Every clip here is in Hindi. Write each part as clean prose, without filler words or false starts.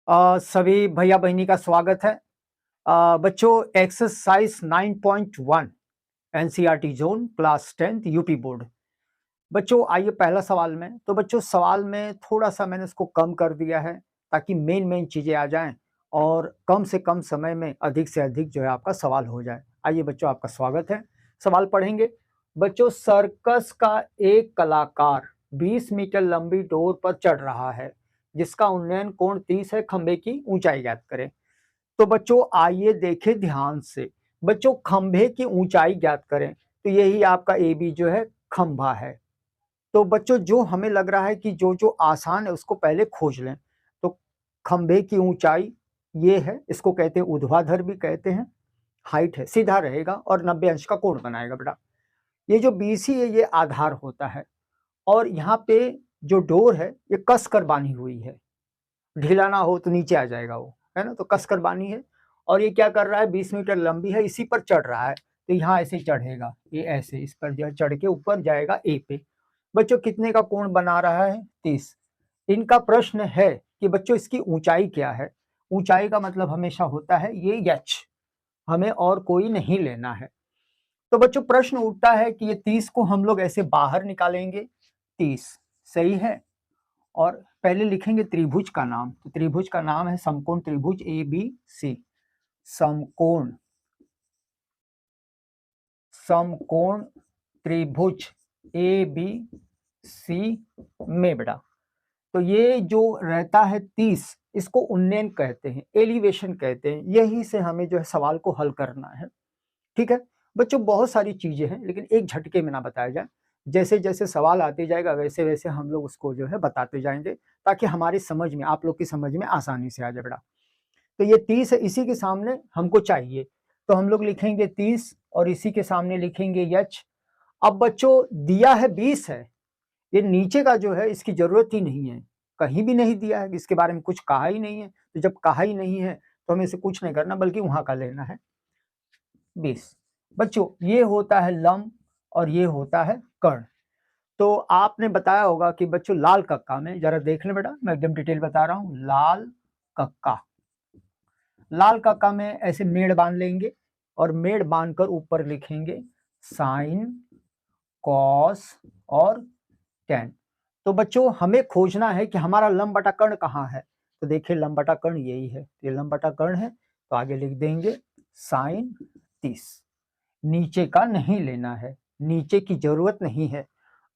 सभी भैया बहनी का स्वागत है। बच्चों, exercise 9.1 NCERT zone class 10th UP board. बच्चों आइए पहला सवाल में। तो बच्चों सवाल में थोड़ा सा मैंने इसको कम कर दिया है ताकि मेन चीजें आ जाएं और कम से कम समय में अधिक से अधिक जो है आपका सवाल हो जाए। आइए बच्चों, आपका स्वागत है। सवाल पढ़ेंगे। बच्चों, सर्कस का एक कलाकार 20 मीटर लंबी डोर पर चढ़ रहा है जिसका उन्नयन कोण 30 है। खंबे की ऊंचाई ज्ञात करें। तो बच्चों आइए देखें ध्यान से। बच्चों खंभे की ऊंचाई ज्ञात करें। तो यही आपका ए बी जो है खंभा है। तो बच्चों जो हमें लग रहा है कि जो जो आसान है उसको पहले खोज लें। तो खंभे की ऊंचाई ये है, इसको कहते हैं ऊर्ध्वाधर भी कहते हैं, हाइट है, सीधा रहेगा और 90 अंश का कोण बनाएगा बेटा। ये जो बीसी है ये आधार होता है और यहाँ पे जो डोर है ये कस कर बांधी हुई है, ढीला ना हो तो नीचे आ जाएगा वो, है ना। तो कस कर बांधी है और ये क्या कर रहा है, 20 मीटर लंबी है, इसी पर चढ़ रहा है। तो यहाँ ऐसे चढ़ेगा, ये ऐसे इस पर जो चढ़ के ऊपर जाएगा ए पे। बच्चों कितने का कोण बना रहा है, 30। इनका प्रश्न है कि बच्चों इसकी ऊंचाई क्या है। ऊंचाई का मतलब हमेशा होता है ये एच, हमें और कोई नहीं लेना है। तो बच्चों प्रश्न उठता है कि ये 30 को हम लोग ऐसे बाहर निकालेंगे, 30 सही है। और पहले लिखेंगे त्रिभुज का नाम। तो त्रिभुज का नाम है समकोण त्रिभुज ए बी सी। समकोण समकोण त्रिभुज ए बी सी में बेटा, तो ये जो रहता है 30, इसको उन्नयन कहते हैं, एलिवेशन कहते हैं। यही से हमें जो है सवाल को हल करना है। ठीक है बच्चों, बहुत सारी चीजें हैं लेकिन एक झटके में ना बताया जाए। जैसे जैसे सवाल आते जाएगा वैसे वैसे हम लोग उसको जो है बताते जाएंगे ताकि हमारी समझ में, आप लोग की समझ में आसानी से आ जाए बेटा। तो ये 30 है, इसी के सामने हमको चाहिए तो हम लोग लिखेंगे 30 और इसी के सामने लिखेंगे एच। अब बच्चों दिया है 20 है, ये नीचे का जो है इसकी जरूरत ही नहीं है, कहीं भी नहीं दिया है, इसके बारे में कुछ कहा ही नहीं है। तो जब कहा ही नहीं है तो हमें इसे कुछ नहीं करना बल्कि वहां का लेना है 20। बच्चों ये होता है लंब और ये होता है कर्ण। तो आपने बताया होगा कि बच्चों लाल कक्का में, जरा देख लें बेटा, मैं एकदम डिटेल बता रहा हूं। लाल कक्का में ऐसे मेड़ बांध लेंगे और मेड़ बांधकर ऊपर लिखेंगे साइन, कॉस और टेन। तो बच्चों हमें खोजना है कि हमारा लंब बटा कर्ण कहाँ है। तो देखिए लंब बटा कर्ण यही है, ये लंब बटा कर्ण है। तो आगे लिख देंगे साइन 30। नीचे का नहीं लेना है, नीचे की जरूरत नहीं है।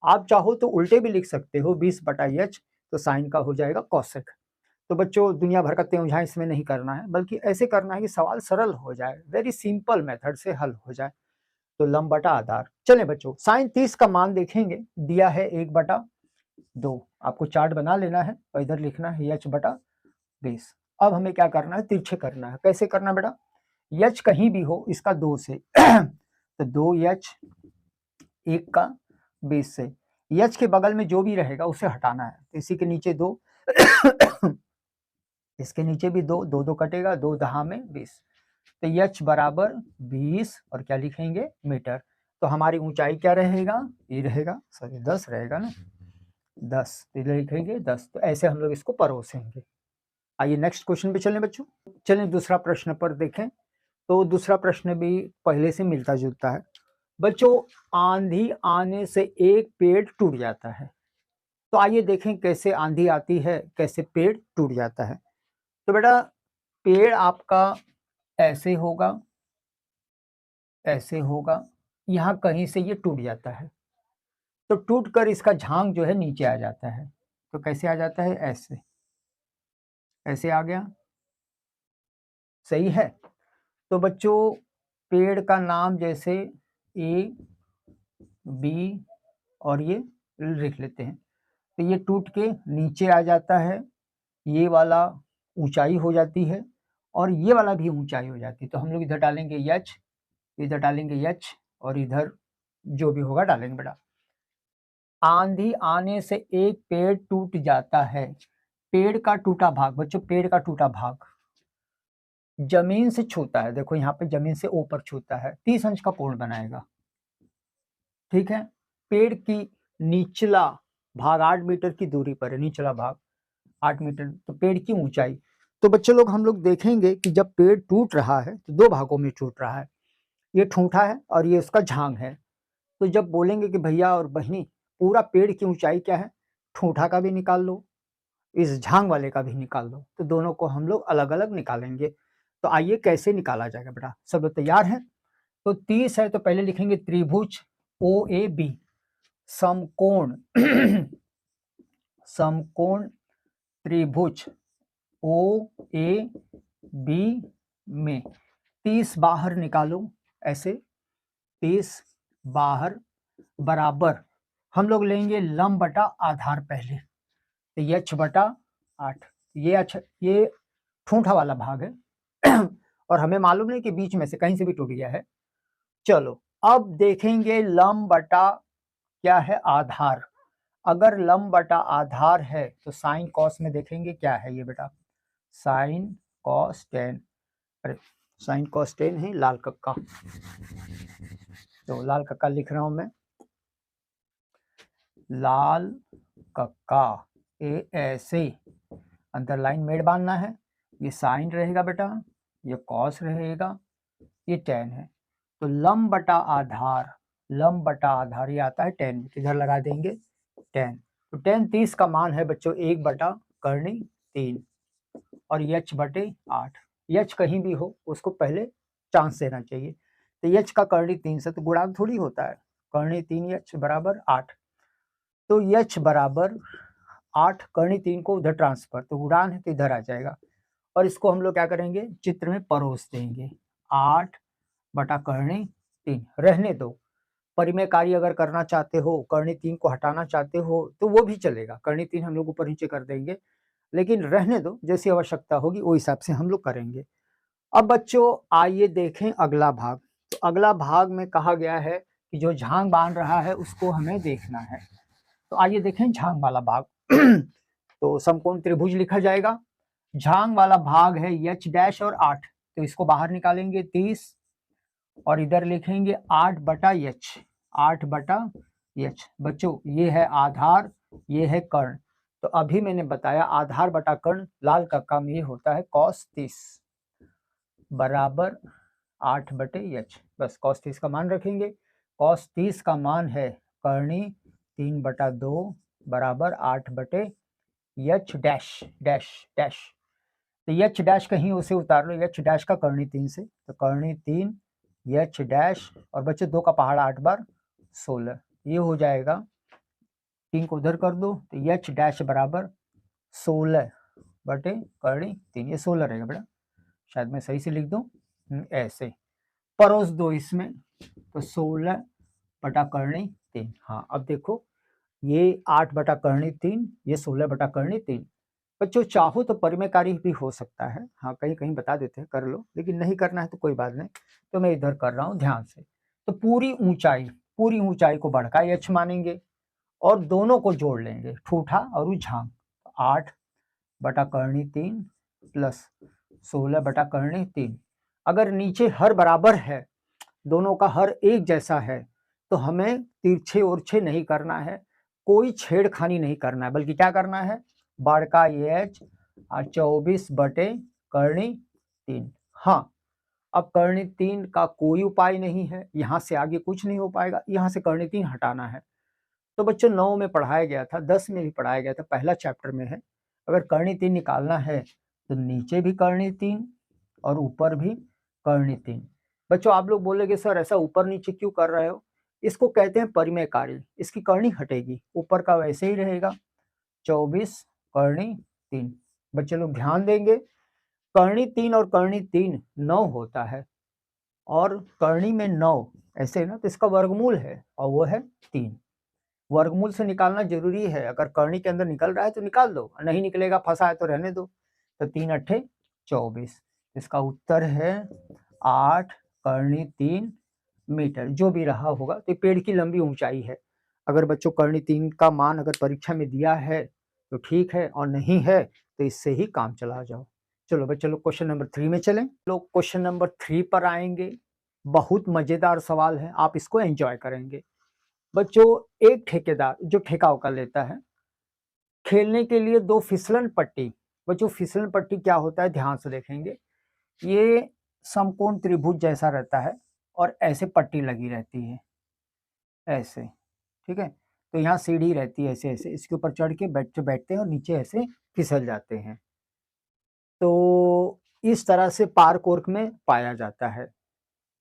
आप चाहो तो उल्टे भी लिख सकते हो, 20/h, तो साइन का हो जाएगा कौशिक। तो बच्चों दुनिया भर का त्यों इसमें नहीं करना है बल्कि ऐसे करना है कि सवाल सरल हो जाए, वेरी सिंपल मेथड से हल हो जाए। तो लंब बटा आधार। चले बच्चों साइन 30 का मान देखेंगे, दिया है 1/2। आपको चार्ट बना लेना है और इधर लिखना है h/20। अब हमें क्या करना है, तिरछे करना है। कैसे करना बेटा, h कहीं भी हो इसका 2 से तो 2h 1/20 से, h के बगल में जो भी रहेगा उसे हटाना है। तो इसी के नीचे 2 इसके नीचे भी 2, 2 2 कटेगा, 2 दहा में 20। तो h बराबर 20 और क्या लिखेंगे, मीटर। तो हमारी ऊंचाई क्या रहेगा, ये रहेगा, सॉरी 10 रहेगा ना, 10। तो इधर लिखेंगे 10। तो ऐसे हम लोग इसको परोसेंगे। आइए नेक्स्ट क्वेश्चन पे चलें बच्चों। चलें दूसरा प्रश्न पर देखें। तो दूसरा प्रश्न भी पहले से मिलता जुलता है। बच्चों आंधी आने से एक पेड़ टूट जाता है। तो आइए देखें कैसे आंधी आती है, कैसे पेड़ टूट जाता है। तो बेटा पेड़ आपका ऐसे होगा, ऐसे होगा, यहाँ कहीं से ये टूट जाता है। तो टूट कर इसका झांग जो है नीचे आ जाता है। तो कैसे आ जाता है, ऐसे, ऐसे आ गया, सही है। तो बच्चों पेड़ का नाम जैसे ए बी और ये लिख लेते हैं। तो ये टूट के नीचे आ जाता है, ये वाला ऊंचाई हो जाती है और ये वाला भी ऊंचाई हो जाती है। तो हम लोग इधर डालेंगे एच, इधर डालेंगे एच और इधर जो भी होगा डालेंगे बेटा। आंधी आने से एक पेड़ टूट जाता है। पेड़ का टूटा भाग, बच्चों पेड़ का टूटा भाग जमीन से छूता है। देखो यहाँ पे जमीन से ऊपर छूता है, 30 अंश का कोण बनाएगा। ठीक है, पेड़ की निचला भाग 8 मीटर की दूरी पर है, निचला भाग 8 मीटर। तो पेड़ की ऊंचाई, तो बच्चे लोग हम लोग देखेंगे कि जब पेड़ टूट रहा है तो दो भागों में टूट रहा है, ये ठूंठा है और ये उसका झांग है। तो जब बोलेंगे कि भैया और बहनी पूरा पेड़ की ऊंचाई क्या है, ठूंठा का भी निकाल लो, इस झांग वाले का भी निकाल लो, तो दोनों को हम लोग अलग अलग निकालेंगे। तो आइए कैसे निकाला जाएगा बेटा, सब लोग तैयार हैं? तो 30 है तो पहले लिखेंगे त्रिभुज ओ ए बी, समकोण समकोण त्रिभुज ओ ए बी में 30 बाहर निकालो, ऐसे 30 बाहर बराबर हम लोग लेंगे लंब बटा आधार पहले, तो h बटा 8, ये ठूंठा वाला भाग है और हमें मालूम नहीं कि बीच में से कहीं से भी टूट गया है। चलो अब देखेंगे लंब बटा क्या है, आधार। अगर लंब बटा आधार है तो साइन कॉस में देखेंगे क्या है ये बेटा, साइन कॉस टेन, अरे साइन कॉस टेन है लाल कक्का, तो लाल कक्का लिख रहा हूं मैं, लाल कक्का, ए ऐसे अंडरलाइन मेड बांधना है, ये साइन रहेगा बेटा, ये कॉस रहेगा, ये टेन है। तो लंब बटा आधार, लंब बटा आधार ये आता है टेन, इधर लगा देंगे टेन। तो टेन 30 का मान है बच्चों 1 बटा करनी 3 और h बटे 8, h कहीं भी हो उसको पहले चांस देना चाहिए। तो h का करनी 3 से तो गुणांक थोड़ी होता है, करनी 3 h बराबर 8, तो h बराबर 8 करनी 3 को उधर ट्रांसफर, तो गुणान है तो इधर आ जाएगा और इसको हम लोग क्या करेंगे चित्र में परोस देंगे, 8 बटा करनी 3 रहने दो। परिमेय कार्य अगर करना चाहते हो, करनी 3 को हटाना चाहते हो तो वो भी चलेगा, करनी 3 हम लोग ऊपर नीचे कर देंगे, लेकिन रहने दो, जैसी आवश्यकता होगी वो हिसाब से हम लोग करेंगे। अब बच्चों आइए देखें अगला भाग। तो अगला भाग में कहा गया है कि जो झांग बांध रहा है उसको हमें देखना है। तो आइए देखें झांग वाला भाग तो समकोण त्रिभुज लिखा जाएगा, झांग वाला भाग है h डैश और 8, तो इसको बाहर निकालेंगे 30 और इधर लिखेंगे 8 बटा h, 8 बटा h। बच्चों ये है आधार, ये है कर्ण, तो अभी मैंने बताया आधार बटा कर्ण लाल कक्का में ये होता है cos 30 बराबर 8 बटे h, बस cos 30 का मान रखेंगे, cos 30 का मान है करनी 3 बटा 2 बराबर 8 बटे h डैश डैश डैश, तो h डैश कहीं उसे उतार लो, h डैश का करनी 3 से, तो करनी 3 h डैश और बच्चे 2 का पहाड़ 8 बार 16, ये हो जाएगा, 3 को उधर कर दो तो h डैश बराबर 16 बटे करनी 3, ये 16 रहेगा बेटा, शायद मैं सही से लिख दूं, ऐसे परोस दो इसमें, तो 16 बटा करनी 3। हाँ अब देखो ये 8 बटा करनी 3, ये 16 बटा करनी 3। बच्चों चाहो तो परिमेय कार्य भी हो सकता है, हाँ कहीं कहीं बता देते हैं कर लो, लेकिन नहीं करना है तो कोई बात नहीं, तो मैं इधर कर रहा हूँ ध्यान से। तो पूरी ऊंचाई को बढ़का h मानेंगे और दोनों को जोड़ लेंगे, ठूठा और झांग, 8 बटा करनी 3 प्लस 16 बटा करनी 3। अगर नीचे हर बराबर है, दोनों का हर एक जैसा है, तो हमें तिरछे ओरछे नहीं करना है, कोई छेड़खानी नहीं करना है, बल्कि क्या करना है बड़का h 24 बटे करनी 3। हाँ अब करनी 3 का कोई उपाय नहीं है, यहाँ से आगे कुछ नहीं हो पाएगा, यहाँ से करनी 3 हटाना है। तो बच्चों 9 में पढ़ाया गया था, 10 में भी पढ़ाया गया था, पहला चैप्टर में है, अगर करनी 3 निकालना है तो नीचे भी करनी 3 और ऊपर भी करनी 3। बच्चों आप लोग बोलेंगे सर ऐसा ऊपर नीचे क्यों कर रहे हो, इसको कहते हैं परिमेय कार्य, इसकी करनी हटेगी, ऊपर का वैसे ही रहेगा 24 करनी 3। बच्चे लोग ध्यान देंगे, करनी 3 और करनी 3 9 होता है, और करनी में 9 ऐसे ना, तो इसका वर्गमूल है और वो है 3। वर्गमूल से निकालना जरूरी है, अगर करनी के अंदर निकल रहा है तो निकाल दो, नहीं निकलेगा फंसा है तो रहने दो। तो 3 अट्ठे 24, इसका उत्तर है 8 करनी 3 मीटर, जो भी रहा होगा। तो पेड़ की लंबी ऊंचाई है, अगर बच्चों करनी 3 का मान अगर परीक्षा में दिया है तो ठीक है, और नहीं है तो इससे ही काम चला जाओ। चलो बच्चों लोग क्वेश्चन नंबर 3 में चलें। लोग क्वेश्चन नंबर 3 पर आएंगे, बहुत मजेदार सवाल है, आप इसको एंजॉय करेंगे। बच्चों एक ठेकेदार जो ठेका उका लेता है, खेलने के लिए 2 फिसलन पट्टी बच्चों फिसलन पट्टी क्या होता है ध्यान से देखेंगे। ये समकोण त्रिभुज जैसा रहता है और ऐसे पट्टी लगी रहती है ऐसे, ठीक है। तो यहाँ सीढ़ी रहती है ऐसे ऐसे, इसके ऊपर चढ़ के बैठते हैं और नीचे ऐसे फिसल जाते हैं। तो इस तरह से पार कोर्क में पाया जाता है।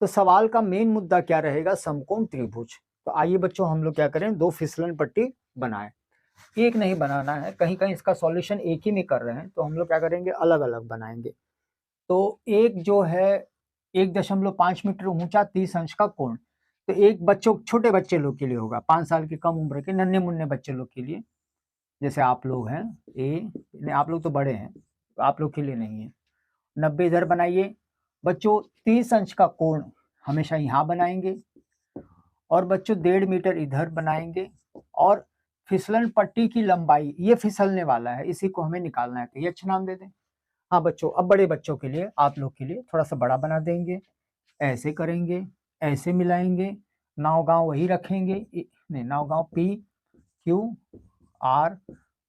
तो सवाल का मेन मुद्दा क्या रहेगा, समकोण त्रिभुज। तो आइए बच्चों हम लोग क्या करें, दो फिसलन पट्टी बनाएं। एक नहीं बनाना है, कहीं कहीं इसका सॉल्यूशन एक ही में कर रहे हैं, तो हम लोग क्या करेंगे अलग अलग बनाएंगे। तो एक जो है 1.5 मीटर ऊंचा 30 अंश का कोण, तो एक बच्चों छोटे बच्चे लोग के लिए होगा, 5 साल के कम उम्र के नन्हे मुन्ने बच्चे लोग के लिए, जैसे आप लोग हैं आप लोग तो बड़े हैं, तो आप लोग के लिए नहीं है। 90 इधर बनाइए बच्चों। 30 अंश का कोण हमेशा यहाँ बनाएंगे और बच्चों 1.5 मीटर इधर बनाएंगे। और फिसलन पट्टी की लंबाई, ये फिसलने वाला है, इसी को हमें निकालना है, तो ये अच्छा नाम दे दें। हाँ बच्चों, अब बड़े बच्चों के लिए, आप लोग के लिए थोड़ा सा बड़ा बना देंगे, ऐसे करेंगे, ऐसे मिलाएंगे, नाव गांव वही रखेंगे, नहीं नाव गांव पी क्यू आर।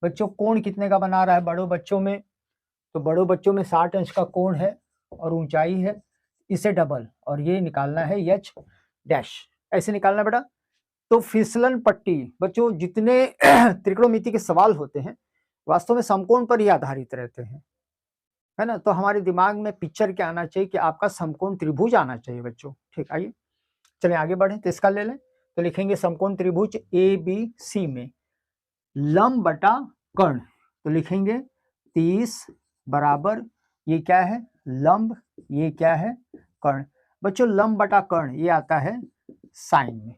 बच्चों कोण कितने का बना रहा है बड़ों बच्चों में, तो बड़ों बच्चों में 60 अंश का कोण है और ऊंचाई है, इसे डबल, और ये निकालना है एच डैश, ऐसे निकालना बेटा। तो फिसलन पट्टी बच्चों जितने त्रिकोणमिति के सवाल होते हैं वास्तव में समकोण पर ही आधारित रहते हैं, है ना। तो हमारे दिमाग में पिक्चर क्या आना चाहिए कि आपका समकोण त्रिभुज आना चाहिए बच्चों। ठीक, आइए चलिए आगे बढ़े। तो इसका ले लें, तो लिखेंगे समकोण त्रिभुज ए बी सी में लंब बटा कर्ण, तो लिखेंगे 30 बराबर, ये क्या है लंब, ये क्या है कर्ण। बच्चों लंब बटा कर्ण ये आता है साइन में,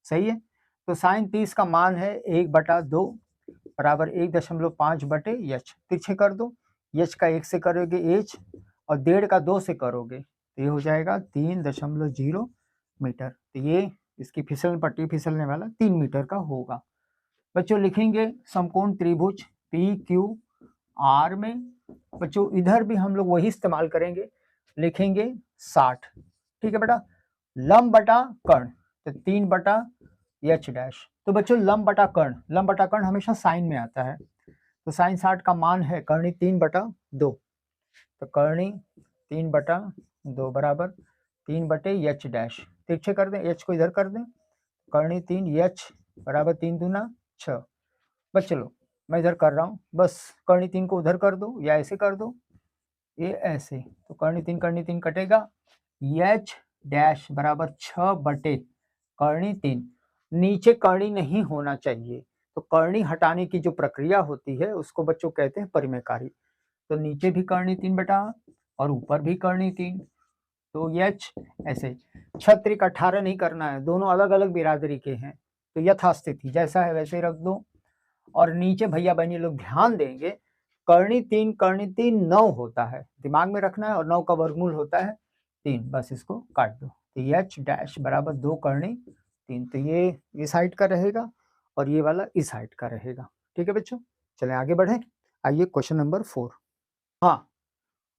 सही है। तो साइन 30 का मान है 1/2 बराबर 1.5 बटे एच, तिरछे कर दो, एच का 1 से करोगे एच और 1.5 का 2 से करोगे, तो ये हो जाएगा 3.0 मीटर। तो ये इसकी फिसलन पट्टी फिसलने वाला 3 मीटर का होगा। बच्चों लिखेंगे समकोण त्रिभुज पी क्यू आर में, बच्चों इधर भी हम लोग वही इस्तेमाल करेंगे, लिखेंगे 60, ठीक है बेटा। लंब बटा कर्ण, तो 3 बटा एच डैश। तो बच्चों लंब बटा कर्ण हमेशा साइन में आता है, तो साइन 60 का मान है कर्णी 3/2, तो कर्णी 3/2 बराबर 3 बटे एच डैश, तिरछे कर दें, एच को इधर कर दें, कर्णी 3 एच बराबर 3 दूना 6। बस चलो मैं इधर कर रहा हूँ, बस कर्णी 3 को उधर कर दो या ऐसे कर दो, ये ऐसे, तो कर्णी 3 कटेगा, एच डैश बराबर 6 बटे कर्णी 3। नीचे कर्णी नहीं होना चाहिए, तो कर्णी हटाने की जो प्रक्रिया होती है उसको बच्चों कहते हैं परिमेयकारी। तो नीचे भी कर्णी 3 बटा और ऊपर भी कर्णी 3, तो एच ऐसे। छत्रिक 18 नहीं करना है, दोनों अलग अलग बिरादरी के हैं, तो यथास्थिति जैसा है वैसे ही रख दो। और नीचे भैया बहनी लोग ध्यान देंगे, कर्णी 3 9 होता है, दिमाग में रखना है, और 9 का वर्गमूल होता है 3, बस इसको काट दो, तो एच डैश बराबर 2 कर्णी 3, तो ये इस हाइट का रहेगा और ये वाला इस हाइट का रहेगा। ठीक है बच्चों, चलें आगे बढ़े। आइए क्वेश्चन नंबर 4। हाँ,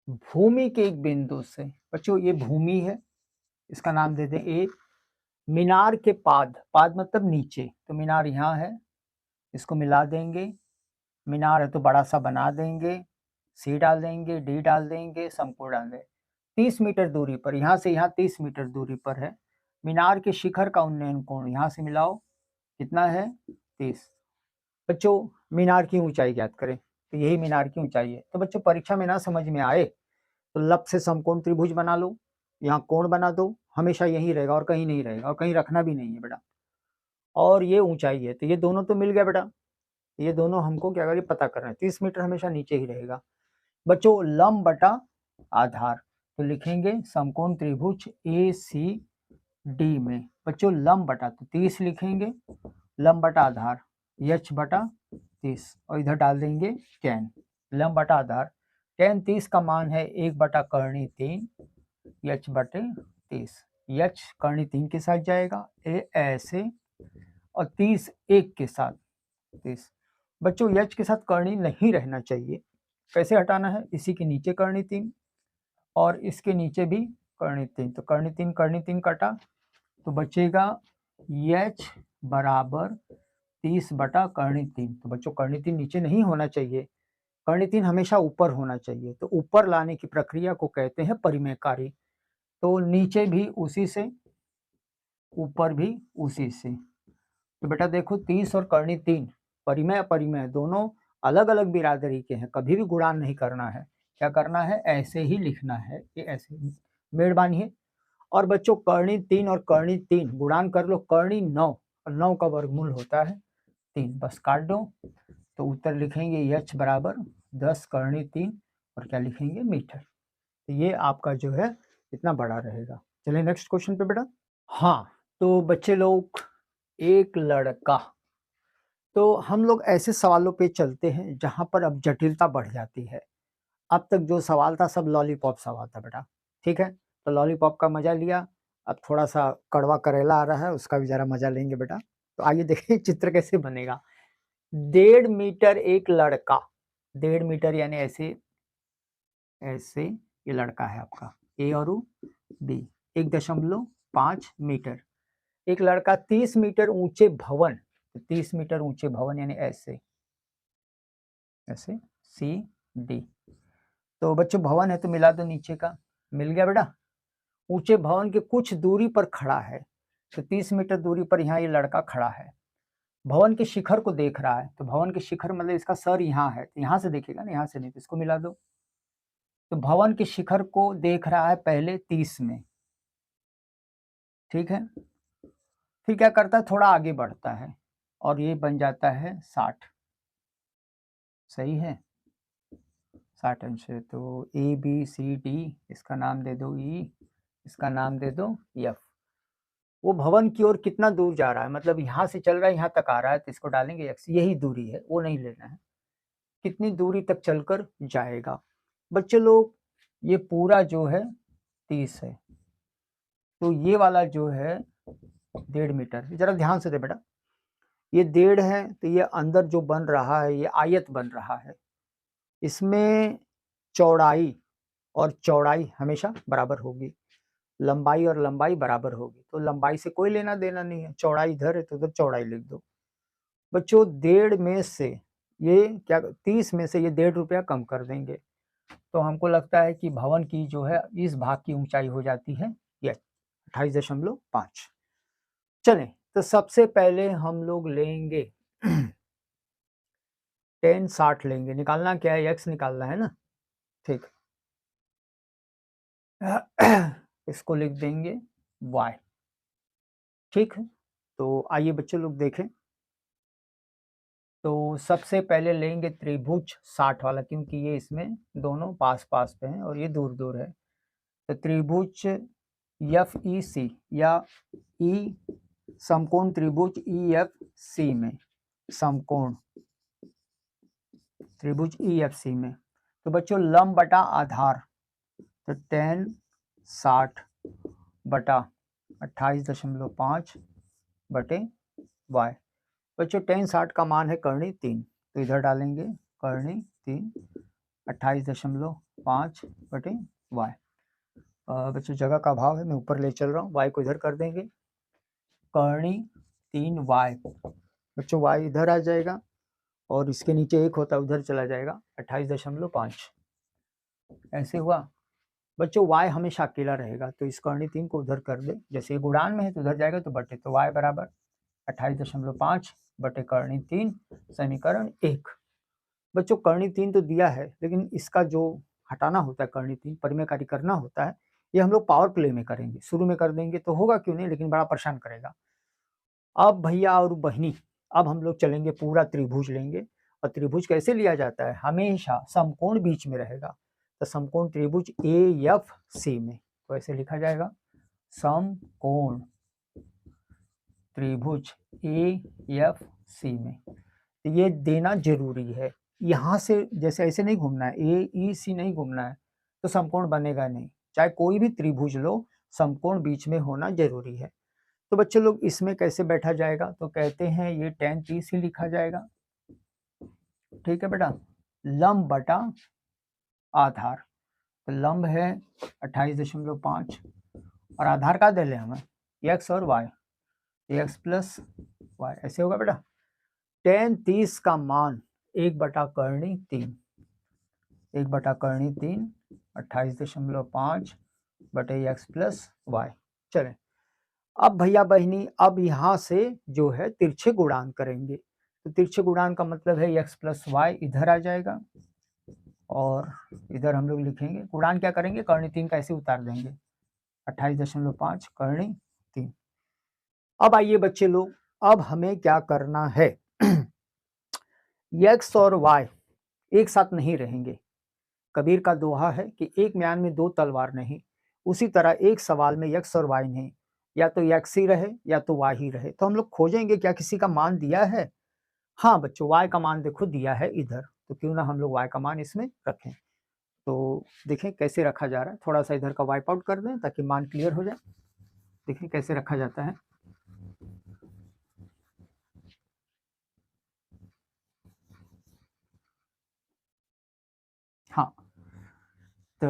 भूमि के एक बिंदु से, बच्चों ये भूमि है, इसका नाम दे दें ए। मीनार के पाद मतलब नीचे, तो मीनार यहाँ है, इसको मिला देंगे, मीनार है तो बड़ा सा बना देंगे, सी डाल देंगे, डी डाल देंगे, समकोण डाल देंगे। 30 मीटर दूरी पर, यहाँ से यहाँ 30 मीटर दूरी पर है मीनार के शिखर का उन्नयन कोण, यहाँ से मिलाओ कितना है 30। बच्चों मीनार की ऊंचाई ज्ञात करें, तो यही मीनार की ऊंचाई है। तो बच्चों परीक्षा में ना समझ में आए तो लब से समकोण त्रिभुज बना लो, यहाँ कोण बना दो, हमेशा यही रहेगा और कहीं नहीं रहेगा, और कहीं रखना भी नहीं है बेटा। और ये ऊंचाई है, तो ये दोनों तो मिल गया बेटा, ये दोनों हमको क्या करें पता करना है। 30 मीटर हमेशा नीचे ही रहेगा। बच्चों लंब बटा आधार, तो लिखेंगे समकोण त्रिभुज ए सी डी में, बच्चों लंब बटा, तो 30 लिखेंगे, लंब बटा आधार एच बटा 30, और इधर डाल देंगे tan, लंब बटा आधार tan 30 का मान है 1/कर्णी 3 एच बटे 30, एच कर्णी 3 के साथ जाएगा ए ऐसे, और 30 1 के साथ 30। बच्चों एच के साथ कर्णी नहीं रहना चाहिए, कैसे हटाना है, इसी के नीचे कर्णी 3 और इसके नीचे भी कर्णी 3, तो कर्णी 3 कटा, तो बचेगा एच बराबर 30/कर्णी 3। तो बच्चों कर्णी 3 नीचे नहीं होना चाहिए, कर्णी 3 हमेशा ऊपर होना चाहिए, तो ऊपर लाने की प्रक्रिया को कहते हैं परिमेय कार्य। तो नीचे भी उसी से, ऊपर भी उसी से। तो बेटा देखो 30 और कर्णी 3 परिमेय अपरिमेय दोनों अलग अलग बिरादरी के हैं, कभी भी गुणान नहीं करना है। क्या करना है, ऐसे ही लिखना है, ये ऐसे मेहरबानी है। और बच्चों कर्णी 3 और कर्णी 3 गुणान कर लो, कर्णी 9 और 9 का वर्गमूल होता है 3, बस काट दो। तो उत्तर लिखेंगे h बराबर 10 कर्णी 3 और क्या लिखेंगे, मीटर। तो ये आपका जो है इतना बड़ा रहेगा। चलिए नेक्स्ट क्वेश्चन पे बेटा। हाँ, तो बच्चे लोग, एक लड़का, तो हम लोग ऐसे सवालों पे चलते हैं जहां पर अब जटिलता बढ़ जाती है। अब तक जो सवाल था सब लॉलीपॉप सवाल था बेटा, ठीक है। तो लॉलीपॉप का मजा लिया, अब थोड़ा सा कड़वा करेला आ रहा है, उसका भी जरा मजा लेंगे बेटा। तो आइए देखिए चित्र कैसे बनेगा। 1.5 मीटर एक लड़का, 1.5 मीटर यानी ऐसे ऐसे, ये लड़का है आपका ए और बी, 1.5 मीटर। एक लड़का 30 मीटर ऊंचे भवन, 30 मीटर ऊंचे भवन यानी ऐसे ऐसे सी डी। तो बच्चों भवन है तो मिला दो नीचे का, मिल गया बेटा। ऊंचे भवन के कुछ दूरी पर खड़ा है, तो 30 मीटर दूरी पर यहाँ ये लड़का खड़ा है। भवन के शिखर को देख रहा है, तो भवन के शिखर मतलब इसका सर यहाँ है, तो यहाँ से देखेगा ना, यहाँ से नहीं, तो इसको मिला दो। तो भवन के शिखर को देख रहा है पहले 30 में, ठीक है। फिर क्या करता है, थोड़ा आगे बढ़ता है और ये बन जाता है 60, सही है, 60 अंश है। तो ए बी सी डी, इसका नाम दे दो ई, इसका नाम दे दो एफ। वो भवन की ओर कितना दूर जा रहा है, मतलब यहाँ से चल रहा है यहाँ तक आ रहा है, तो इसको डालेंगे एक्स, यही दूरी है, वो नहीं लेना है, कितनी दूरी तक चलकर जाएगा। बच्चे लोग ये पूरा जो है 30 है, तो ये वाला जो है 1.5 मीटर, जरा ध्यान से दे बेटा। ये 1.5 है, तो ये अंदर जो बन रहा है ये आयत बन रहा है, इसमें चौड़ाई और चौड़ाई हमेशा बराबर होगी, लंबाई और लंबाई बराबर होगी, तो लंबाई से कोई लेना देना नहीं है, चौड़ाई इधर है तो उधर चौड़ाई लिख दो। बच्चों 1.5 में से ये क्या, 30 में से ये 1.5 रुपया कम कर देंगे, तो हमको लगता है कि भवन की जो है इस भाग की ऊंचाई हो जाती है ये 28.5। चलें, तो सबसे पहले हम लोग लेंगे 10 60 लेंगे, निकालना क्या है, x निकालना है ना, ठीक। इसको लिख देंगे y, ठीक है। तो आइए बच्चे लोग देखें, तो सबसे पहले लेंगे त्रिभुज 60 वाला, क्योंकि ये इसमें दोनों पास पास पे हैं और ये दूर दूर है। तो त्रिभुज एफ ई सी या ई समकोण त्रिभुज ई एफ सी में, समकोण त्रिभुज ई एफ सी में, तो बच्चों लंब बटा आधार, तो 10 60 बटा 28.5 बटे y। बच्चों 10 60 का मान है कर्णी 3, तो इधर डालेंगे कर्णी 3 28.5 बटे y। बच्चों जगह का अभाव है, मैं ऊपर ले चल रहा हूँ, y को इधर कर देंगे, कर्णी 3y। बच्चों y इधर आ जाएगा और इसके नीचे एक होता है उधर चला जाएगा, 28.5 ऐसे हुआ। बच्चों y हमेशा अकेला रहेगा, तो इस कर्णी 3 को उधर कर दे, जैसे गुणान में है तो उधर जाएगा तो बटे, तो y बराबर 28.5 बटे कर्णी 3, समीकरण 1। बच्चों कर्णी 3 तो दिया है, लेकिन इसका जो हटाना होता है कर्णी 3, परिमेयकारी करना होता है, ये हम लोग पावर प्ले में करेंगे, शुरू में कर देंगे तो होगा क्यों नहीं, लेकिन बड़ा परेशान करेगा। अब भैया और बहनी, अब हम लोग चलेंगे पूरा त्रिभुज लेंगे, और त्रिभुज कैसे लिया जाता है, हमेशा समकोण बीच में रहेगा, तो समकोण त्रिभुज ए एफ सी में, तो ऐसे लिखा जाएगा समकोण त्रिभुज ए एफ सी में। तो ये देना जरूरी है, यहाँ से जैसे ऐसे नहीं घूमना है, ए ई सी नहीं घूमना है, तो समकोण बनेगा नहीं, चाहे कोई भी त्रिभुज लो समकोण बीच में होना जरूरी है। तो बच्चे लोग इसमें कैसे बैठा जाएगा, तो कहते हैं ये tan 30 ही लिखा जाएगा, ठीक है बेटा। लंब बटा आधार, तो लंब है 28.5 और आधार का दे ले हमें x और y, x प्लस वाई, ऐसे होगा बेटा। tan 30 का मान 1 बटा कर्णी 3, 1/3 28.5 बटे x प्लस वाई। चलें, अब भैया बहनी अब यहाँ से जो है तिरछे गुणान करेंगे, तो तिरछे गुणान का मतलब है x प्लस वाई इधर आ जाएगा और इधर हम लोग लिखेंगे गुणान क्या करेंगे, कर्णी 3 का ऐसे उतार देंगे 28.5 कर्णी 3। अब आइए बच्चे लोग, अब हमें क्या करना है x और y एक साथ नहीं रहेंगे। कबीर का दोहा है कि एक म्यान में दो तलवार नहीं, उसी तरह एक सवाल में x और y नहीं, या तो x ही रहे या तो y ही रहे। तो हम लोग खोजेंगे क्या किसी का मान दिया है। हाँ बच्चों, y का मान देखो दिया है इधर, तो क्यों ना हम लोग y का मान इसमें रखें। तो देखें कैसे रखा जा रहा है, थोड़ा सा इधर का वाइप आउट कर दें ताकि मान क्लियर हो जाए। देखें कैसे रखा जाता है। हाँ, तो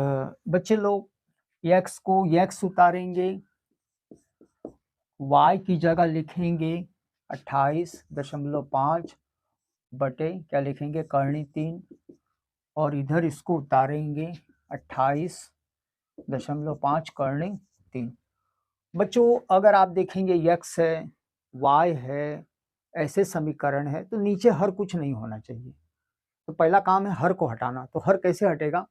बच्चे लोग x को x उतारेंगे, y की जगह लिखेंगे 28.5 बटे क्या लिखेंगे कर्णी 3, और इधर इसको उतारेंगे 28.5 कर्णी 3। बच्चों अगर आप देखेंगे x है y है ऐसे समीकरण है तो नीचे हर कुछ नहीं होना चाहिए। तो पहला काम है हर को हटाना। तो हर कैसे हटेगा,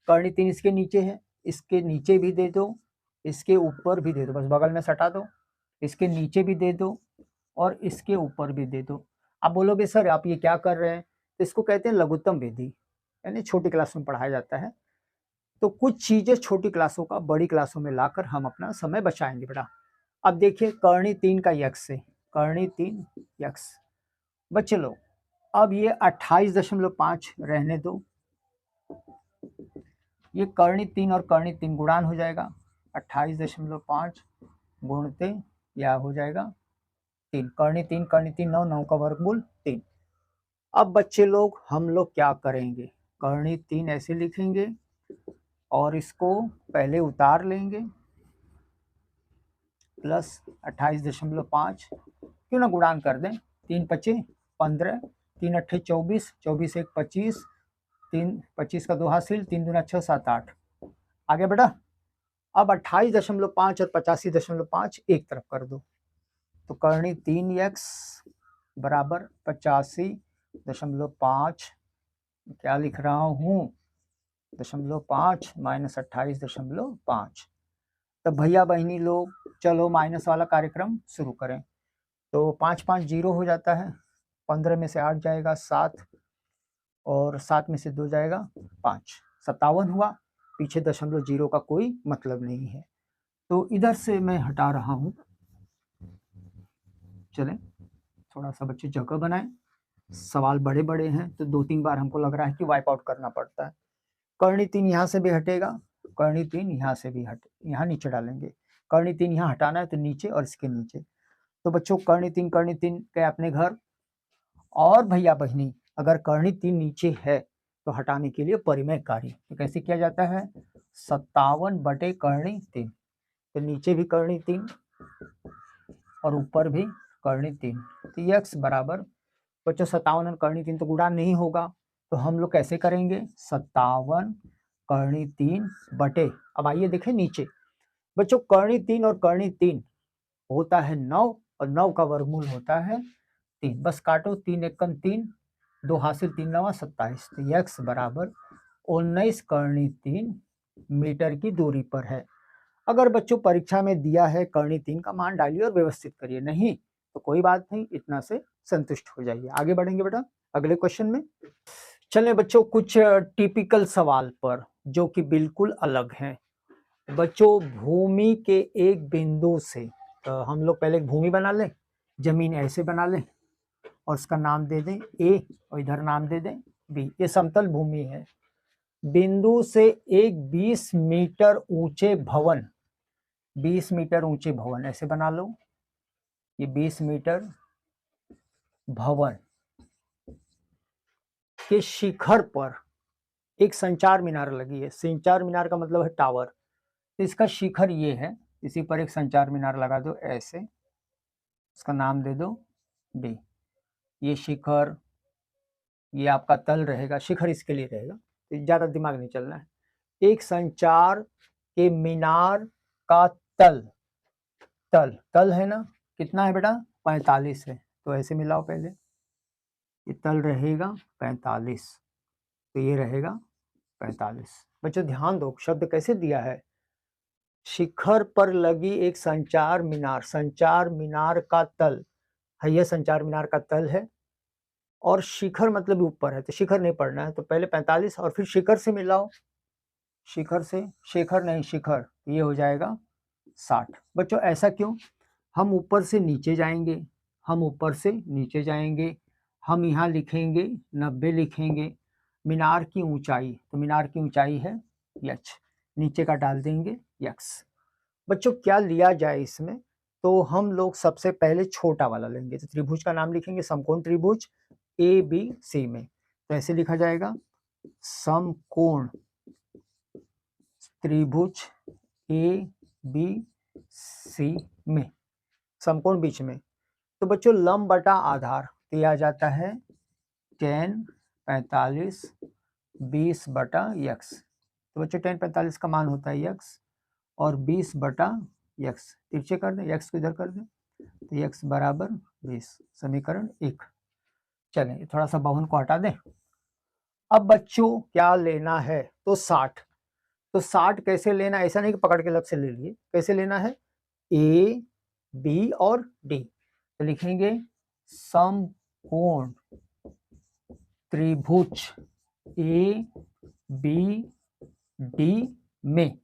कर्णी 3 इसके नीचे है, इसके नीचे भी दे दो, इसके ऊपर भी दे दो, बस बगल में सटा दो, इसके नीचे भी दे दो और इसके ऊपर भी दे दो। आप बोलोगे सर आप ये क्या कर रहे हैं, तो इसको कहते हैं लघुत्तम विधि, यानी छोटी क्लास में पढ़ाया जाता है। तो कुछ चीजें छोटी क्लासों का बड़ी क्लासों में लाकर हम अपना समय बचाएंगे बेटा। अब देखिए कर्णी 3 का यक्स से कर्णी 3 यक्स। बच्चे लोग अब ये 28.5 रहने दो, ये कर्णी 3 और कर्णी 3 गुणान हो जाएगा 28.5 गुणते या हो जाएगा 3, कर्णी 3 कर्णी 3 9, 9 का वर्गमूल 3। अब बच्चे लोग हम लोग क्या करेंगे, कर्णी 3 ऐसे लिखेंगे और इसको पहले उतार लेंगे प्लस 28.5, क्यों ना गुणान कर दें, 3 पचे 15, 3 अट्ठे 24, 24 1 25, 3 25 का 2 हासिल, 3 दूना 6 7 8। आगे बेटा अब 28.5 और 85.5 एक तरफ कर दो, तो कर्णी 3x बराबर 85.5, क्या लिख रहा हूँ 0.5 माइनस 28.5। तब भैया बहनी लोग चलो माइनस वाला कार्यक्रम शुरू करें। तो 5 5 0 हो जाता है, 15 में से 8 जाएगा 7 और 7 में से 2 जाएगा 5, 57 हुआ। पीछे 0.0 का कोई मतलब नहीं है, तो इधर से मैं हटा रहा हूँ। चलें थोड़ा सा बच्चे जगह बनाएं, सवाल बड़े बड़े हैं तो 2-3 बार हमको लग रहा है कि वाइप आउट करना पड़ता है। कर्णी 3 यहाँ से भी हटेगा, कर्णी 3 यहाँ से भी यहाँ नीचे डालेंगे, कर्णी 3 यहाँ हटाना है तो नीचे और इसके नीचे। तो बच्चों कर्णी 3 गए अपने घर। और भैया बहनी अगर कर्णी 3 नीचे है तो हटाने के लिए परिमेय कार्य तो कैसे किया जाता है, 57 बटे कर्णी 3, तो नीचे भी कर्णी 3 और ऊपर भी कर्णी 3। तो x बराबर बच्चों 57 और कर्णी 3 तो गुणान नहीं होगा, तो हम लोग कैसे करेंगे 57 कर्णी 3 बटे, अब आइए देखें नीचे बच्चों कर्णी 3 और कर्णी 3 होता है 9 और 9 का वर्गमूल होता है 3, बस काटो 3 एकम 3, 2 हासिल 3 9 27। तो x बराबर 19 कर्णी 3 मीटर की दूरी पर है। अगर बच्चों परीक्षा में दिया है कर्णी 3 का मान डालिए और व्यवस्थित करिए, नहीं तो कोई बात नहीं, इतना से संतुष्ट हो जाइए। आगे बढ़ेंगे बेटा अगले क्वेश्चन में। चलें बच्चों कुछ टिपिकल सवाल पर जो कि बिल्कुल अलग हैं। बच्चों भूमि के एक बिंदु से, तो हम लोग पहले एक भूमि बना लें, जमीन ऐसे बना लें और उसका नाम दे दें A और इधर नाम दे दें B। ये समतल भूमि है, बिंदु से एक 20 मीटर ऊंचे भवन, 20 मीटर ऊंचे भवन ऐसे बना लो, ये 20 मीटर भवन के शिखर पर एक संचार मीनार लगी है। संचार मीनार का मतलब है टावर, तो इसका शिखर ये है, इसी पर एक संचार मीनार लगा दो ऐसे, इसका नाम दे दो B। ये शिखर, ये आपका तल रहेगा, शिखर इसके लिए रहेगा, तो ज़्यादा दिमाग नहीं चलना है। एक संचार के मीनार का तल, तल है ना, कितना है बेटा, 45 है। तो ऐसे मिलाओ पहले, ये तल रहेगा 45, तो ये रहेगा 45। बच्चों ध्यान दो, शब्द कैसे दिया है, शिखर पर लगी एक संचार मीनार का तल है, यह संचार मीनार का तल है, और शिखर मतलब ऊपर है, तो शिखर नहीं पढ़ना है, तो पहले 45 और फिर शिखर से मिलाओ, शिखर से, शेखर नहीं शिखर, ये हो जाएगा 60। बच्चों ऐसा क्यों, हम ऊपर से नीचे जाएंगे, हम यहाँ लिखेंगे 90 लिखेंगे, मीनार की ऊंचाई, तो मीनार की ऊंचाई है h, नीचे का डाल देंगे x। बच्चों क्या लिया जाए इसमें, तो हम लोग सबसे पहले छोटा वाला लेंगे, तो त्रिभुज का नाम लिखेंगे समकोण त्रिभुज ABC में, तो ऐसे लिखा जाएगा समकोण त्रिभुज ABC में, समकोण बीच में। तो बच्चों लंब बटा आधार दिया जाता है tan 45 20 बटा x, तो बच्चों tan 45 का मान होता है x, और 20 बटा x तिरछे कर दें, x को इधर कर दें, तो x बराबर 20, समीकरण 1। चलें थोड़ा सा 52 को हटा दें। अब बच्चों क्या लेना है, तो 60, तो 60 कैसे लेना, ऐसा नहीं कि पकड़ के अलग से ले लिए, कैसे लेना है, A B और D, तो लिखेंगे समकोण त्रिभुज ABD में,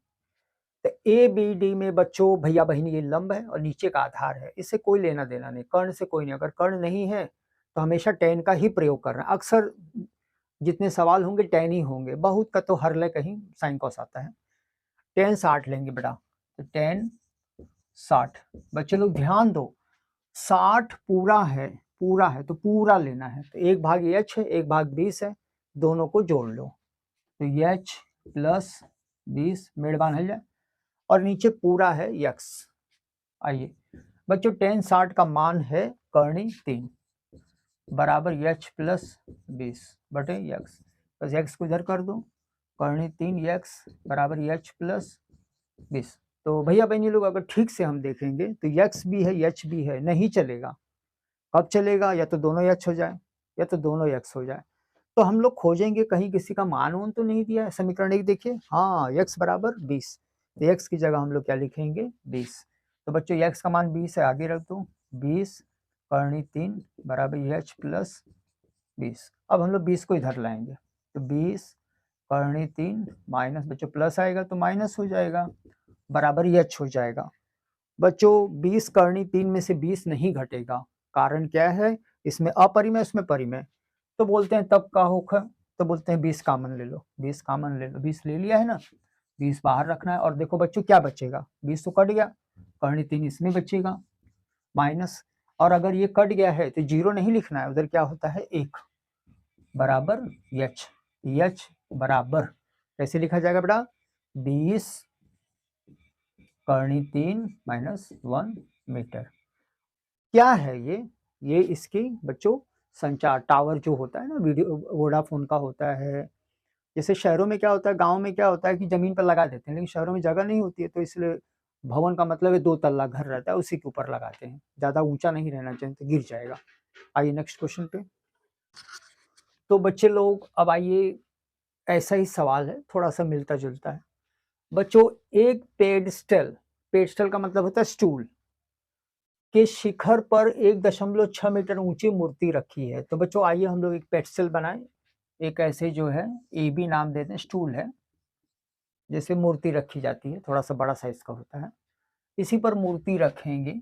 तो ABD में बच्चों भैया बहनी ये लंब है और नीचे का आधार है, इससे कोई लेना देना नहीं, कर्ण से कोई नहीं, अगर कर्ण नहीं है तो हमेशा tan का ही प्रयोग करना, अक्सर जितने सवाल होंगे tan ही होंगे, बहुत का तो हर ले कहीं साइन कॉस आता है। tan 60 लेंगे बेटा, तो tan 60। बच्चे लोग ध्यान दो, 60 पूरा है तो पूरा लेना है, तो एक भाग h है, एक भाग 20 है, दोनों को जोड़ लो, तो h प्लस 20 मेड़बान हल जाए, और नीचे पूरा है x। आइए बच्चों tan 60 का मान है कर्णी 3 बराबर h प्लस 20 बटे x, बस x को इधर कर दो, कर्णी 3 x बराबर h प्लस 20। तो भैया बहनी लोग अगर ठीक से हम देखेंगे तो x भी है h भी है, नहीं चलेगा, कब चलेगा, या तो दोनों h हो जाए या तो दोनों x हो जाए, तो हम लोग खोजेंगे कहीं किसी का मान वान तो नहीं दिया है। समीकरण 1 देखिए, हाँ x बराबर 20, तो x की जगह हम लोग क्या लिखेंगे 20, तो बच्चों x का मान 20 है, आगे रख दो 20 कर्णी 3 बराबर h प्लस 20। अब हम लोग 20 को इधर लाएंगे, तो 20 कर्णी 3 माइनस, बच्चों प्लस आएगा तो माइनस हो जाएगा, बराबर h हो जाएगा। बच्चों 20 कर्णी 3 में से 20 नहीं घटेगा, कारण क्या है, इसमें अपरिमेय इसमें परिमेय, तो बोलते हैं तब का होगा, तो बोलते हैं 20 कामन ले लो, 20 कामन ले लो, 20 ले लिया है ना, 20 बाहर रखना है, और देखो बच्चों क्या बचेगा, 20 तो कट गया, कर्णी 3 इसमें बचेगा माइनस, और अगर ये कट गया है तो 0 नहीं लिखना है, उधर क्या होता है 1 बराबर h बराबर कैसे लिखा जाएगा बेटा, 20 कर्णी 3 माइनस 1 मीटर। क्या है ये इसकी बच्चों संचार टावर जो होता है ना, वीडियो वोडाफोन का होता है, जैसे शहरों में क्या होता है, गांव में क्या होता है कि जमीन पर लगा देते हैं, लेकिन शहरों में जगह नहीं होती है, तो इसलिए भवन का मतलब है 2 तल्ला घर रहता है, उसी के ऊपर लगाते हैं, ज्यादा ऊंचा नहीं रहना चाहिए तो गिर जाएगा। आइए नेक्स्ट क्वेश्चन पे। तो बच्चे लोग अब आइए, ऐसा ही सवाल है, थोड़ा सा मिलता जुलता है। बच्चों एक पेडस्टल का मतलब होता है स्टूल के शिखर पर 1.6 मीटर ऊंची मूर्ति रखी है, तो बच्चों आइए हम लोग एक पेडस्टल बनाएं, एक ऐसे जो है AB नाम देते हैं, स्टूल है, जैसे मूर्ति रखी जाती है, थोड़ा सा बड़ा साइज का होता है, इसी पर मूर्ति रखेंगे,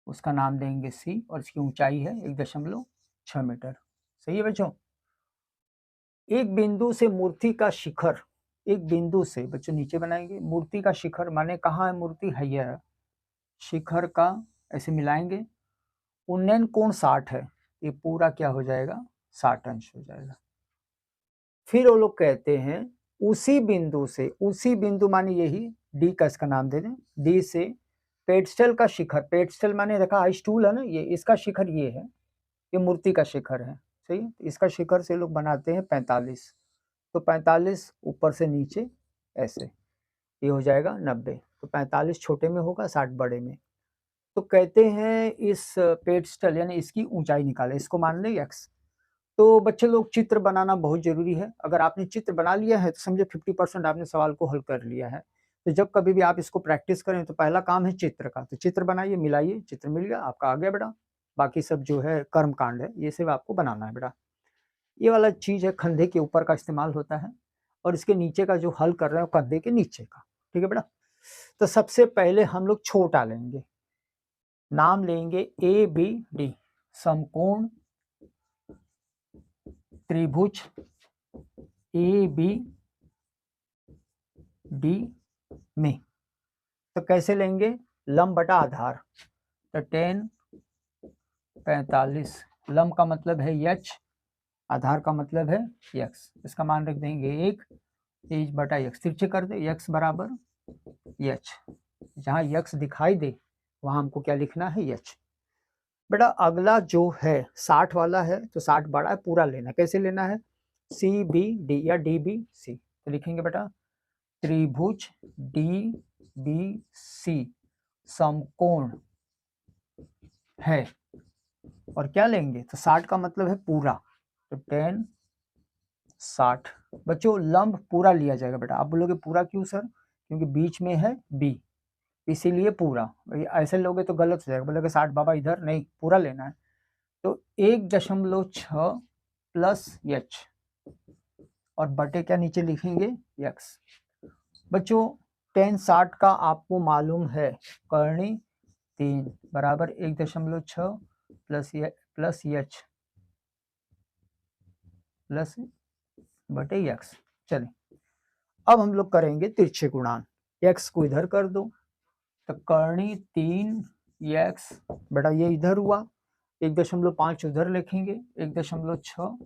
उसका नाम देंगे C, और इसकी ऊंचाई है 1.6 मीटर। सही है बच्चों, एक बिंदु से मूर्ति का शिखर, एक बिंदु से बच्चों नीचे बनाएंगे, मूर्ति का शिखर माने कहाँ है मूर्ति, है शिखर का, ऐसे मिलाएंगे, उन्नयन कोण 60 है, ये पूरा क्या हो जाएगा 60 अंश हो जाएगा। फिर वो लोग कहते हैं उसी बिंदु माने यही D का इसका नाम दे दें, D से पेडस्टल का शिखर, पेडस्टल माने देखा स्टूल है ना, ये इसका शिखर ये है, ये मूर्ति का शिखर है, सही है। तो इसका शिखर से लोग बनाते हैं 45, तो 45 ऊपर से नीचे ऐसे, ये हो जाएगा 90। तो 45 छोटे में होगा, 60 बड़े में। तो कहते हैं इस पेडस्टल यानी इसकी ऊंचाई निकाले, इसको मान लें x। तो बच्चे लोग चित्र बनाना बहुत जरूरी है। अगर आपने चित्र बना लिया है तो समझे 50% आपने सवाल को हल कर लिया है। तो जब कभी भी आप इसको प्रैक्टिस करें तो पहला काम है चित्र का, तो चित्र बनाइए, मिलाइए, चित्र मिल गया आपका, आ गया बेटा। बाकी सब जो है कर्म कांड है, ये सब आपको बनाना है बेटा। ये वाला चीज है कंधे के ऊपर का इस्तेमाल होता है, और इसके नीचे का जो हल कर रहे हैं कंधे के नीचे का, ठीक है बेटा। तो सबसे पहले हम लोग छोटा लेंगे, नाम लेंगे ABD, समकोण त्रिभुज ABD में। तो कैसे लेंगे, लंब बटा आधार, तो 10 45, लंब का मतलब है h, आधार का मतलब है x, इसका मान रख देंगे 1, h बटा x, तिरछे कर दे, x बराबर h, जहाँ x दिखाई दे वहां हमको क्या लिखना है, h। बेटा अगला जो है 60 वाला है, तो 60 बड़ा है, पूरा लेना, कैसे लेना है, CBD या DBC, तो लिखेंगे बेटा त्रिभुज DBC समकोण है, और क्या लेंगे, तो 60 का मतलब है पूरा, तो 10 60। बच्चों लंब पूरा लिया जाएगा बेटा। आप बोलोगे पूरा क्यों सर, क्योंकि बीच में है B, इसीलिए पूरा। ऐसे लोगे तो गलत हो जाएगा, बोलोगे 60 बाबा इधर नहीं, पूरा लेना है। तो 1.6 प्लस h, और बटे क्या नीचे लिखेंगे x। बच्चों 10 60 का आपको मालूम है, करनी 3 बराबर 1.6 प्लस h प्लस बटे x। चले अब हम लोग करेंगे तिरछे गुणान, x को इधर कर दो, तो करनी 3x, बेटा ये इधर हुआ, 1.5 उधर लिखेंगे, 1.6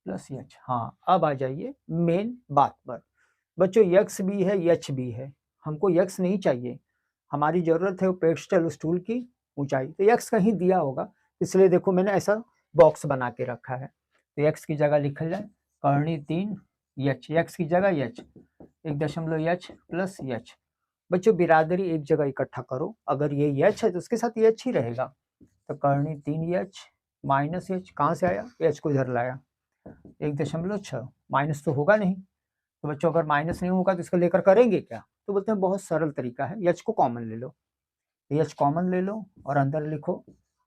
प्लस h। हाँ अब आ जाइए मेन बात पर। बच्चों x भी है h भी है, हमको x नहीं चाहिए, हमारी जरूरत है वो पेडस्टल स्टूल की ऊंचाई। तो x कहीं दिया होगा, इसलिए देखो मैंने ऐसा बॉक्स बना के रखा है, तो x की जगह लिखा जाए करनी 3 h, x की जगह h, 1.h प्लस h। बच्चों बिरादरी एक जगह इकट्ठा करो, अगर ये h है तो उसके साथ ये h ही रहेगा, तो करनी 3h माइनस h, कहाँ से आया, h को इधर लाया, 1.6, माइनस तो होगा नहीं। तो बच्चों अगर माइनस नहीं होगा तो इसको लेकर करेंगे क्या, तो बोलते हैं बहुत सरल तरीका है, h को कॉमन ले लो, h कॉमन ले लो और अंदर लिखो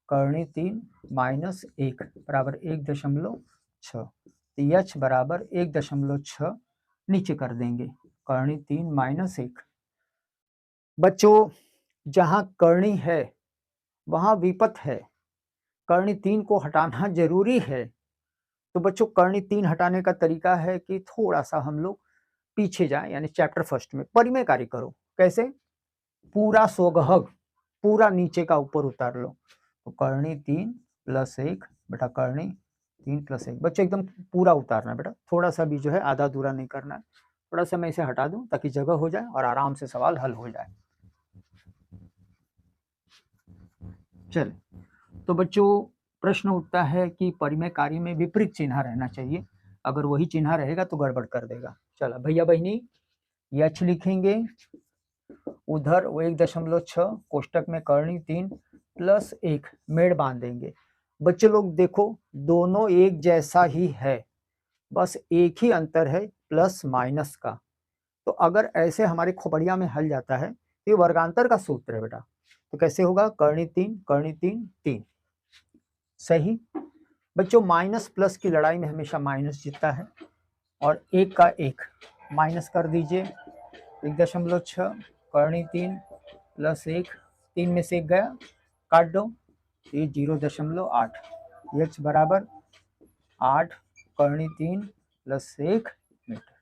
करनी 3 माइनस 1 बराबर 1.6, h बराबर 1.6 नीचे कर देंगे, करनी 3 माइनस 1। बच्चों जहां करनी है वहां विपत है, करनी 3 को हटाना जरूरी है। तो बच्चों करनी 3 हटाने का तरीका है कि थोड़ा सा हम लोग पीछे जाएं, यानी चैप्टर फर्स्ट में परिमेय कार्य करो। कैसे, पूरा सोगहग पूरा नीचे का ऊपर उतार लो, तो करनी 3 प्लस 1 बेटा करनी 3 प्लस 1। बच्चों एकदम पूरा उतारना बेटा, थोड़ा सा भी जो है आधा अधूरा नहीं करना है। थोड़ा सा मैं इसे हटा दूं ताकि जगह हो जाए और आराम से सवाल हल हो जाए। चल तो बच्चों प्रश्न उठता है कि परिमेय कार्य में विपरीत चिन्ह रहना चाहिए, अगर वही चिन्ह रहेगा तो गड़बड़ कर देगा। चलो भैया बहनी h लिखेंगे, उधर वो 1.6 कोष्टक में करनी 3 प्लस 1 मेड़ बांध देंगे। बच्चे लोग देखो दोनों एक जैसा ही है, बस एक ही अंतर है प्लस माइनस का। तो अगर ऐसे हमारे खोपड़िया में हल जाता है तो ये वर्गांतर का सूत्र है बेटा। तो कैसे होगा, करनी 3 3, सही। बच्चों माइनस प्लस की लड़ाई में हमेशा माइनस जीतता है, और एक का एक माइनस कर दीजिए, 1.6 करनी 3 प्लस 1, 3 में से 1 गया, काट दो, ये 0.8, h बराबर 8 करनी 3 प्लस 1 मीटर।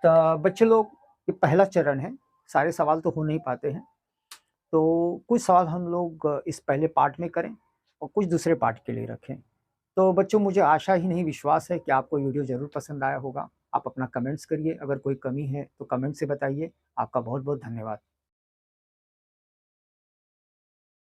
तो बच्चे लोग ये पहला चरण है, सारे सवाल तो हो नहीं पाते हैं, तो कुछ सवाल हम लोग इस पहले पार्ट में करें और कुछ दूसरे पार्ट के लिए रखें। तो बच्चों मुझे आशा ही नहीं विश्वास है कि आपको वीडियो ज़रूर पसंद आया होगा। आप अपना कमेंट्स करिए, अगर कोई कमी है तो कमेंट से बताइए। आपका बहुत बहुत धन्यवाद।